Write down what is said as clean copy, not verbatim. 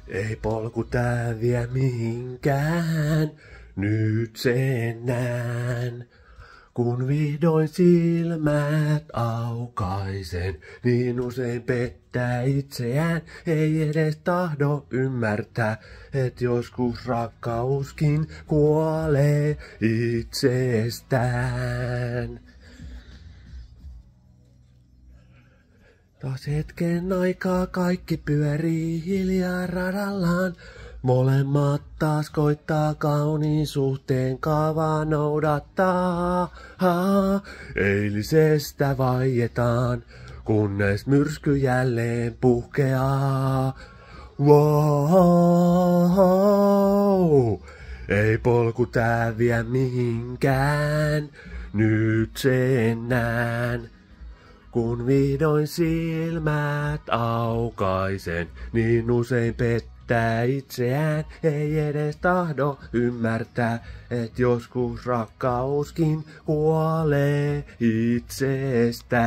Ei polku tää vie mihinkään, nyt sen näen. Kun vihdoin silmät aukaisen, niin usein pettää itseään. Ei edes tahdo ymmärtää, et joskus rakkauskin kuolee itsestään. Taas hetken aikaa kaikki pyörii hiljaa radallaan. Molemmat taas koittaa kauniin suhteen kaavaa noudattaa. Eilisestä vaietaan, kunnes myrsky jälleen puhkeaa. Wow, ei polku tää vie mihinkään, nyt sen näen. Kun vihdoin silmät aukaisen, niin usein pettää itseään. Ei edes tahdo ymmärtää, et joskus rakkauskin kuolee itsestään.